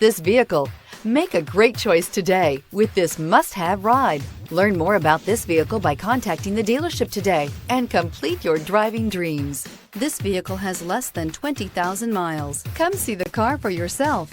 this vehicle. Make a great choice today with this must-have ride. Learn more about this vehicle by contacting the dealership today and complete your driving dreams. This vehicle has less than 20,000 miles. Come see the car for yourself.